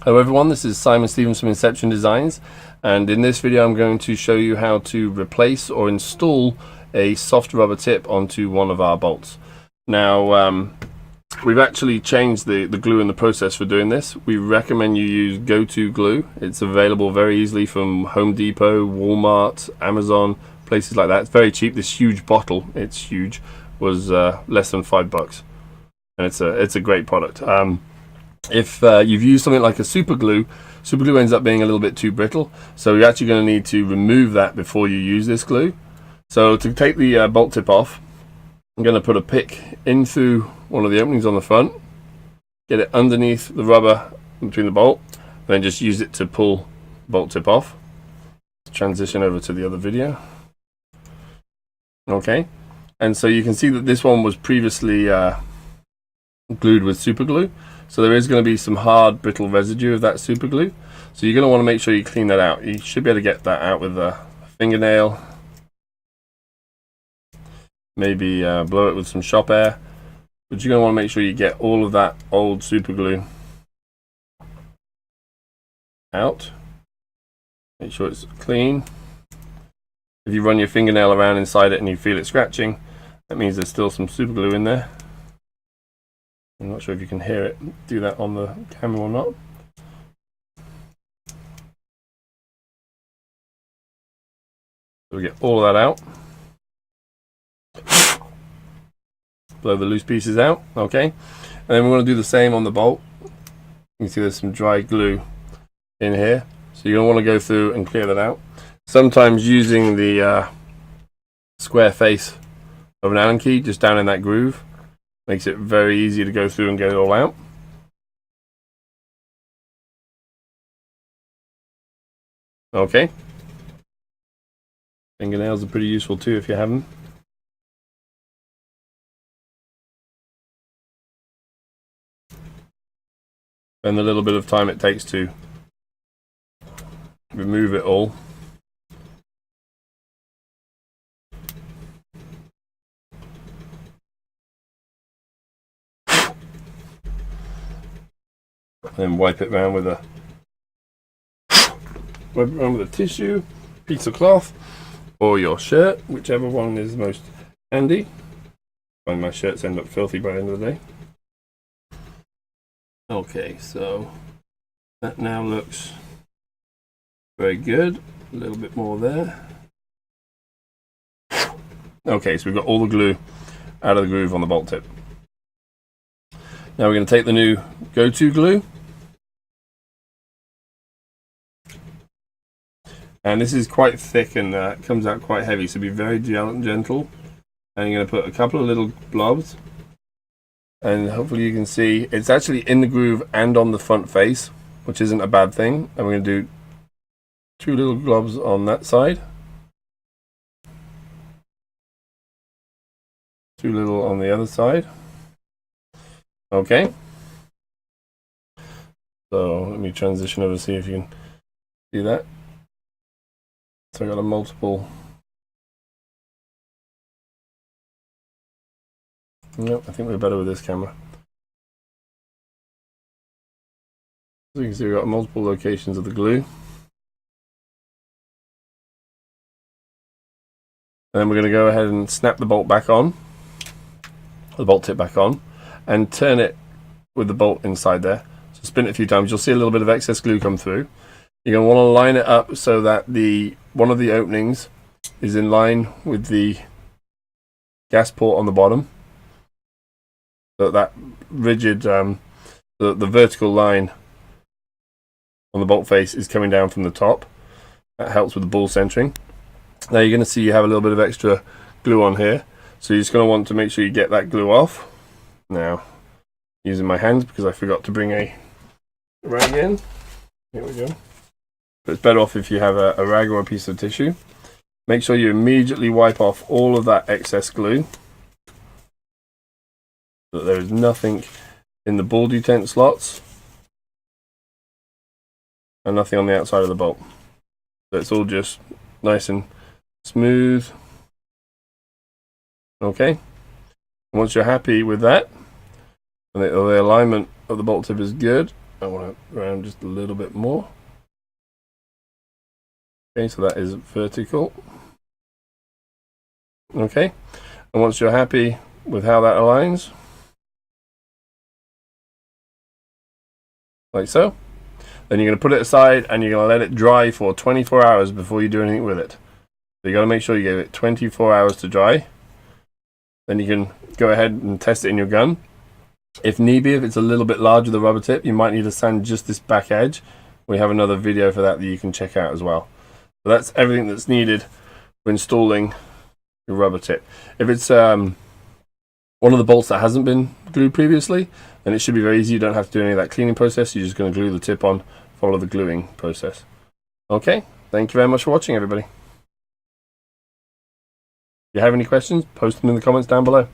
Hello everyone, this is Simon Stevens from Inception Designs, and in this video I'm going to show you how to replace or install a soft rubber tip onto one of our bolts. Now we've actually changed the glue in the process for doing this. We recommend you use Go-To glue. It's available very easily from Home Depot, Walmart, Amazon, places like that. It's very cheap. This huge bottle, it's huge, was less than $5, and it's a great product. If you've used something like a super glue ends up being a little bit too brittle, so you're actually going to need to remove that before you use this glue. So to take the bolt tip off, I'm going to put a pick in through one of the openings on the front, get it underneath the rubber between the bolt, then just use it to pull the bolt tip off. Transition over to the other video. Okay, and so you can see that this one was previously glued with super glue. So there is going to be some hard, brittle residue of that super glue. So you're going to want to make sure you clean that out. You should be able to get that out with a fingernail. Maybe blow it with some shop air. But you're going to want to make sure you get all of that old super glue out. Make sure it's clean. If you run your fingernail around inside it and you feel it scratching, that means there's still some super glue in there. I'm not sure if you can hear it do that on the camera or not. So we get all of that out. Blow the loose pieces out, okay? And then we're going to do the same on the bolt. You can see there's some dry glue in here. So you're going to want to go through and clear that out. Sometimes using the square face of an Allen key just down in that groove makes it very easy to go through and get it all out. Okay. Fingernails are pretty useful too if you have them. And the little bit of time it takes to remove it all. And wipe it around with a tissue, piece of cloth, or your shirt, whichever one is most handy. I find my shirts end up filthy by the end of the day. Okay, so that now looks very good. A little bit more there. Okay, so we've got all the glue out of the groove on the bolt tip. Now we're going to take the new Go-To glue. And this is quite thick and it comes out quite heavy, so be very gentle. And you're going to put a couple of little blobs. And hopefully you can see it's actually in the groove and on the front face, which isn't a bad thing. And we're going to do 2 little globs on that side. 2 little on the other side. Okay. So let me transition over, see if you can see that. So I got a multiple. Nope, I think we're better with this camera. So you can see we've got multiple locations of the glue. And then we're going to go ahead and snap the bolt back on, the bolt tip back on, and turn it with the bolt inside there. So spin it a few times. You'll see a little bit of excess glue come through. You're going to want to line it up so that one of the openings is in line with the gas port on the bottom. So that rigid, the vertical line on the bolt face is coming down from the top. That helps with the ball centering. Now you're going to see you have a little bit of extra glue on here. So you're just going to want to make sure you get that glue off. Now, using my hands because I forgot to bring a rag in. Here we go. But it's better off if you have a rag or a piece of tissue. Make sure you immediately wipe off all of that excess glue, so that there is nothing in the ball detent slots and nothing on the outside of the bolt. So it's all just nice and smooth. Okay. And once you're happy with that, and the alignment of the bolt tip is good, I want to round just a little bit more. Okay, so that is vertical. Okay, and once you're happy with how that aligns, like so, then you're going to put it aside and you're going to let it dry for 24 hours before you do anything with it. So you got to make sure you give it 24 hours to dry. Then you can go ahead and test it in your gun. If need be, if it's a little bit larger, the rubber tip, you might need to sand just this back edge. We have another video for that you can check out as well. So that's everything that's needed for installing your rubber tip. If it's one of the bolts that hasn't been glued previously, then it should be very easy. You don't have to do any of that cleaning process. You're just going to glue the tip on, follow the gluing process. Okay, thank you very much for watching, everybody. If you have any questions, post them in the comments down below.